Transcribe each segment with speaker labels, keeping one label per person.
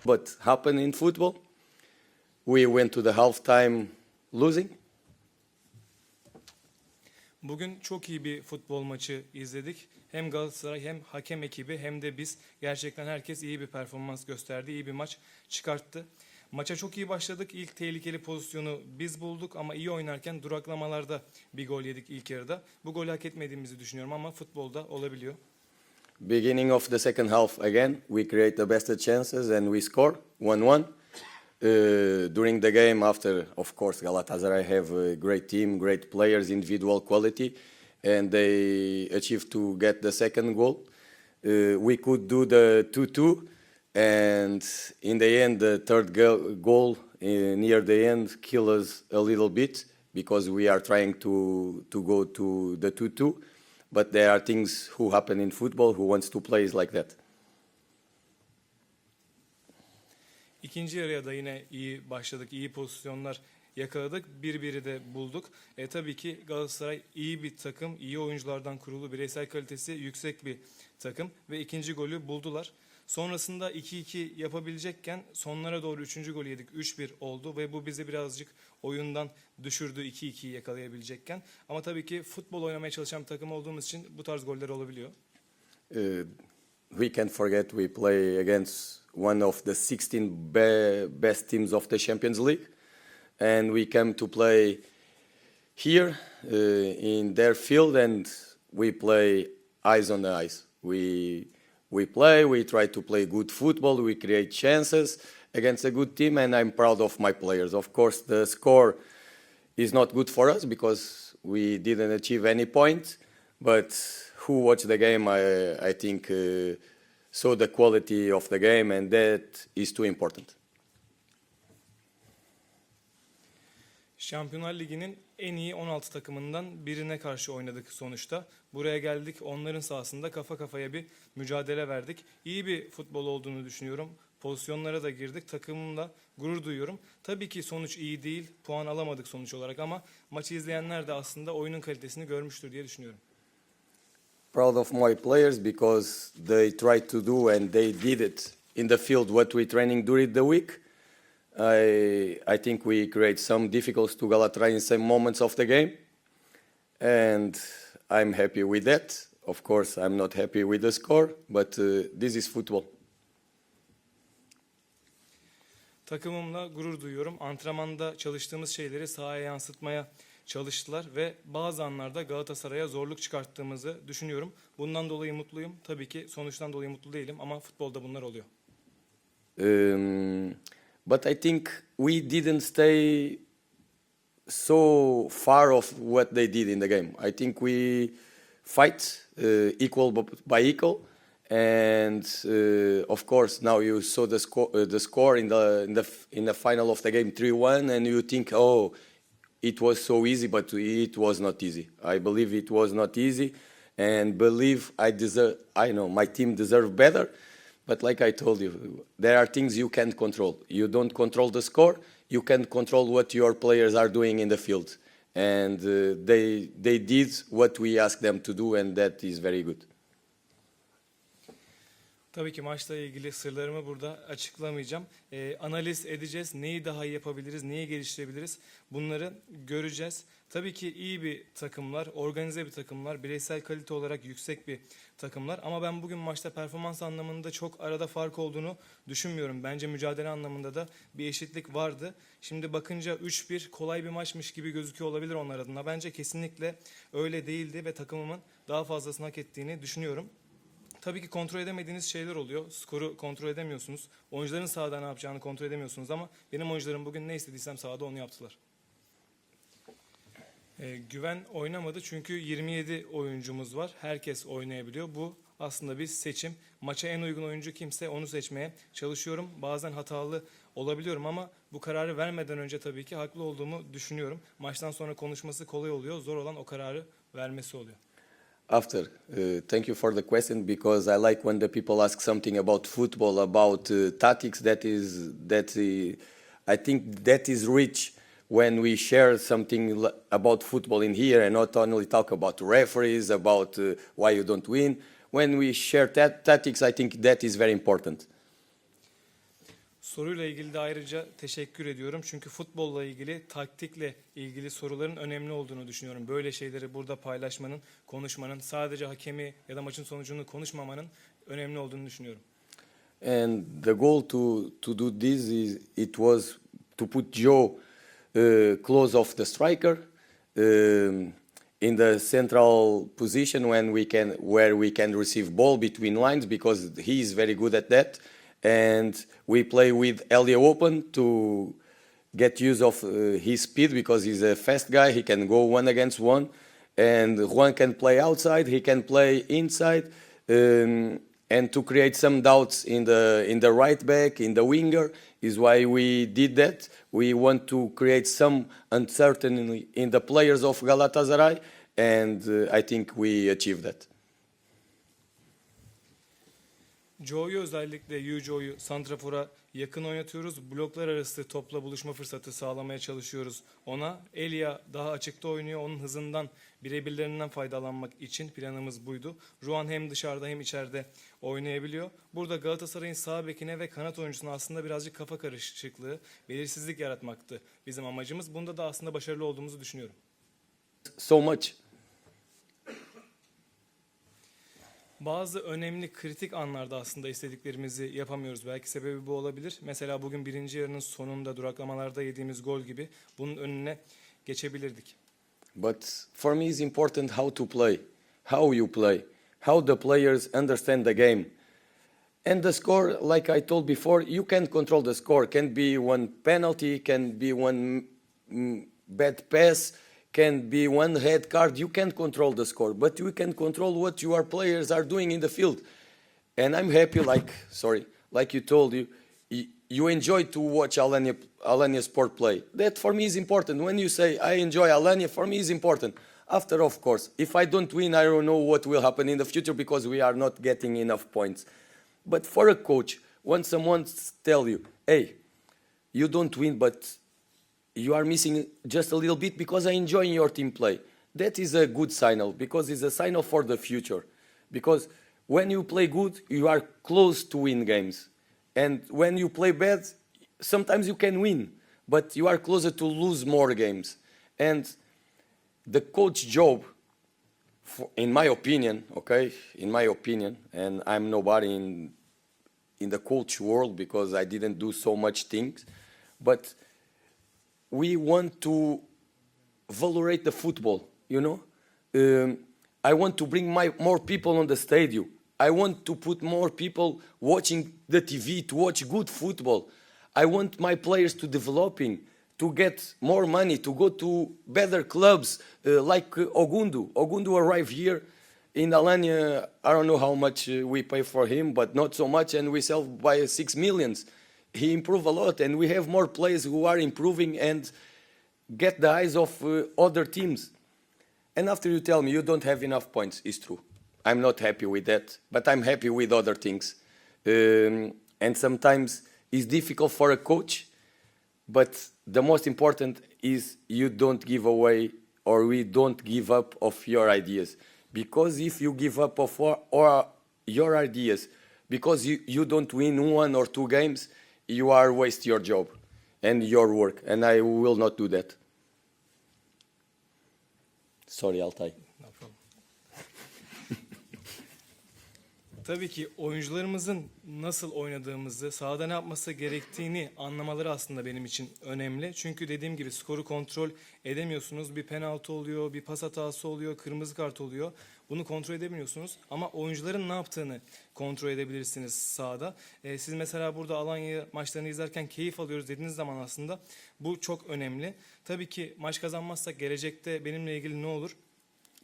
Speaker 1: But happened in football. We went to the halftime losing.
Speaker 2: Bugün çok iyi bir futbol maçı izledik. Hem Galatasaray hem hakem ekibi hem de biz gerçekten herkes iyi bir performans gösterdi, iyi bir maç çıkarttı. Maça çok iyi başladık. İlk tehlikeli pozisyonu biz bulduk ama iyi oynarken duraklamalarda bir gol yedik ilk yarıda. Bu golü hak etmediğimizi düşünüyorum ama futbolda olabiliyor.
Speaker 1: Beginning of the second half again, we create the best chances and we score 1-1. During the game after, of course, Galatasaray have a great team, great players, individual quality, and they achieved to get the second goal. We could do the 2-2, and in the end, the third goal near the end killed us a little bit because we are trying to go to the 2-2. But there are things who happen in football who wants to play is like that.
Speaker 2: İkinci yarıya da yine iyi başladık, iyi pozisyonlar yakaladık, bir de bulduk. Tabii ki Galatasaray iyi bir takım, iyi oyunculardan kurulu, bireysel kalitesi yüksek bir takım ve ikinci golü buldular. Sonrasında 2-2 yapabilecekken sonlara doğru 3. golü yedik, 3-1 oldu ve bu bizi birazcık oyundan düşürdü 2-2'yi yakalayabilecekken. Ama tabii ki futbol oynamaya çalışan bir takım olduğumuz için bu tarz goller olabiliyor.
Speaker 1: We can't forget we play against one of the 16 best teams of the Champions League, and we came to play here in their field, and we play eyes on the ice. We try to play good football, we create chances against a good team, and I'm proud of my players. Of course, the score is not good for us because we didn't achieve any point, but who watched the game, I think, saw the quality of the game, and that is too important.
Speaker 2: Şampiyonlar Ligi'nin en iyi 16 takımından birine karşı oynadık sonuçta. Buraya geldik, onların sahasında kafa kafaya bir mücadele verdik. İyi bir futbol olduğunu düşünüyorum. Pozisyonlara da girdik. Takımımla gurur duyuyorum. Tabii ki sonuç iyi değil, puan alamadık sonuç olarak ama maçı izleyenler de aslında oyunun kalitesini görmüştür diye düşünüyorum.
Speaker 1: Proud of my players because they tried to do and they did it in the field what we training during the week. I think we create some difficulties to Galatasaray in some moments of the game, and I'm happy with that. Of course, I'm not happy with the score, but this is football.
Speaker 2: Takımımla gurur duyuyorum. Antrenmanda çalıştığımız şeyleri sahaya yansıtmaya çalıştılar ve bazı anlarda Galatasaray'a zorluk çıkarttığımızı düşünüyorum. Bundan dolayı mutluyum. Tabii ki sonuçtan dolayı mutlu değilim ama futbolda bunlar oluyor.
Speaker 1: But I think we didn't stay so far off what they did in the game. I think we fight equal by equal, and of course now you saw the score in the final of the game 3-1, and you think, oh, it was so easy, but it was not easy. I believe it was not easy, and I know my team deserved better. But like I told you, there are things you can't control. You don't control the score. You can't control what your players are doing in the field. And they did what we asked them to do, and that is very good.
Speaker 2: Tabii ki maçla ilgili sırlarımı burada açıklamayacağım. Analiz edeceğiz. Neyi daha iyi yapabiliriz, neyi geliştirebiliriz bunları göreceğiz. Tabii ki iyi bir takımlar, organize bir takımlar, bireysel kalite olarak yüksek bir takımlar. Ama ben bugün maçta performans anlamında çok arada fark olduğunu düşünmüyorum. Bence mücadele anlamında da bir eşitlik vardı. Şimdi bakınca 3-1 kolay bir maçmış gibi gözüküyor olabilir onlar adına. Bence kesinlikle öyle değildi ve takımımın daha fazlasını hak ettiğini düşünüyorum. Tabii ki kontrol edemediğiniz şeyler oluyor. Skoru kontrol edemiyorsunuz. Oyuncuların sahada ne yapacağını kontrol edemiyorsunuz ama benim oyuncularım bugün ne istediysem sahada onu yaptılar. Güven oynamadı çünkü 27 oyuncumuz var. Herkes oynayabiliyor. Bu aslında bir seçim. Maça en uygun oyuncu kimse onu seçmeye çalışıyorum. Bazen hatalı olabiliyorum ama bu kararı vermeden önce tabii ki haklı olduğumu düşünüyorum. Maçtan sonra konuşması kolay oluyor. Zor olan o kararı vermesi oluyor.
Speaker 1: Thank you for the question because I like when the people ask something about football, about tactics. I think that is rich when we share something about football in here and not only talk about referees, about why you don't win. when we share tactics, I think that is very important.
Speaker 2: Soruyla ilgili de ayrıca teşekkür ediyorum. Çünkü futbolla ilgili, taktikle ilgili soruların önemli olduğunu düşünüyorum. Böyle şeyleri burada paylaşmanın, konuşmanın, sadece hakemi ya da maçın sonucunu konuşmamanın önemli olduğunu düşünüyorum.
Speaker 1: And the goal to do this it was to put Joe close off the striker in the central position where we can receive ball between lines, because he is very good at that. And we play with Elio open to get use of his speed, because he's a fast guy. He can go 1-against-1, and Juan can play outside. He can play inside, and to create some doubts in the right back, in the winger, is why we did that. We want to create some uncertainty in the players of Galatasaray, and I think we achieved that.
Speaker 2: Joe'yu, özellikle Joe'yu santrafora yakın oynatıyoruz. Bloklar arası topla buluşma fırsatı sağlamaya çalışıyoruz ona. Elia daha açıkta oynuyor. Onun hızından, birebirlerinden faydalanmak için planımız buydu. Juan hem dışarıda hem içeride oynayabiliyor. Burada Galatasaray'ın sağ bekine ve kanat oyuncusuna aslında birazcık kafa karışıklığı, belirsizlik yaratmaktı bizim amacımız. Bunda da aslında başarılı olduğumuzu düşünüyorum.
Speaker 1: So much.
Speaker 2: Bazı önemli kritik anlarda aslında istediklerimizi yapamıyoruz. Belki sebebi bu olabilir. Mesela bugün birinci yarının sonunda duraklamalarda yediğimiz gol gibi bunun önüne geçebilirdik.
Speaker 1: But for me it's important how to play, how you play, how the players understand the game. And the score, like I told before, you can control the score. Can be one penalty, can be one bad pass, can be one red card. You can't control the score, but you can control what your players are doing in the field. And I'm happy, like you told, you enjoy to watch Alanyaspor play. That for me is important. When you say I enjoy Alanya, for me is important. After, of course, if I don't win, I don't know what will happen in the future, because we are not getting enough points. But for a coach, when someone tell you, hey, you don't win, but you are missing just a little bit because I enjoy your team play, that is a good signal, because it's a signal for the future. Because when you play good, you are close to win games. And when you play bad, sometimes you can win, but you are closer to lose more games. And the coach job, in my opinion, and I'm nobody in the coach world, because I didn't do so much things, but we want to valorate the football, I want to bring more people on the stadium. I want to put more people watching the TV to watch good football. I want my players to developing, to get more money, to go to better clubs like Ogundu. Ogundu arrived here in Alanya. I don't know how much we pay for him, but not so much, and we sell by 6 million. He improved a lot, and we have more players who are improving and get the eyes of other teams. And after you tell me you don't have enough points, it's true. I'm not happy with that, but I'm happy with other things. And sometimes it's difficult for a coach, but the most important is you don't give away, or we don't give up of your ideas. Because if you give up of your ideas because you don't win 1 or 2 games, you are waste your job and your work, and I will not do that. Sorry, Altay.
Speaker 2: No problem. Tabii ki oyuncularımızın nasıl oynadığımızı, sahada ne yapması gerektiğini anlamaları aslında benim için önemli. Çünkü dediğim gibi skoru kontrol edemiyorsunuz. Bir penaltı oluyor, bir pas hatası oluyor, kırmızı kart oluyor. Bunu kontrol edemiyorsunuz ama oyuncuların ne yaptığını kontrol edebilirsiniz sahada. Siz mesela burada Alanya maçlarını izlerken keyif alıyoruz dediğiniz zaman aslında bu çok önemli. Tabii ki maç kazanmazsak gelecekte benimle ilgili ne olur?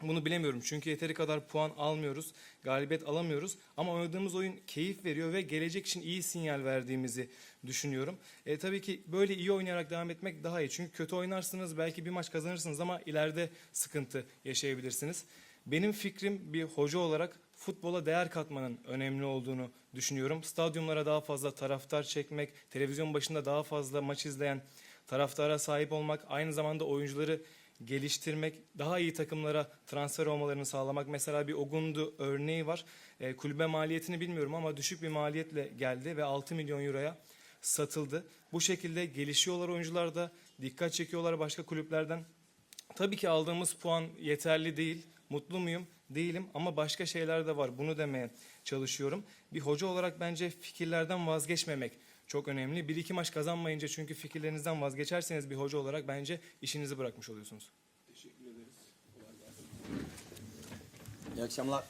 Speaker 2: Bunu bilemiyorum çünkü yeteri kadar puan almıyoruz, galibiyet alamıyoruz ama oynadığımız oyun keyif veriyor ve gelecek için iyi sinyal verdiğimizi düşünüyorum. Tabii ki böyle iyi oynayarak devam etmek daha iyi çünkü kötü oynarsınız, belki bir maç kazanırsınız ama ileride sıkıntı yaşayabilirsiniz. Benim fikrim bir hoca olarak futbola değer katmanın önemli olduğunu düşünüyorum. Stadyumlara daha fazla taraftar çekmek, televizyon başında daha fazla maç izleyen taraftara sahip olmak, aynı zamanda oyuncuları geliştirmek, daha iyi takımlara transfer olmalarını sağlamak. Mesela bir Ogundu örneği var. Kulübe maliyetini bilmiyorum ama düşük bir maliyetle geldi ve 6 milyon euroya satıldı. Bu şekilde gelişiyorlar oyuncular da, dikkat çekiyorlar başka kulüplerden. Tabii ki aldığımız puan yeterli değil. Mutlu muyum? Değilim ama başka şeyler de var. Bunu demeye çalışıyorum. Bir hoca olarak bence fikirlerden vazgeçmemek çok önemli. Bir iki maç kazanmayınca çünkü fikirlerinizden vazgeçerseniz bir hoca olarak bence işinizi bırakmış oluyorsunuz.
Speaker 1: İyi akşamlar.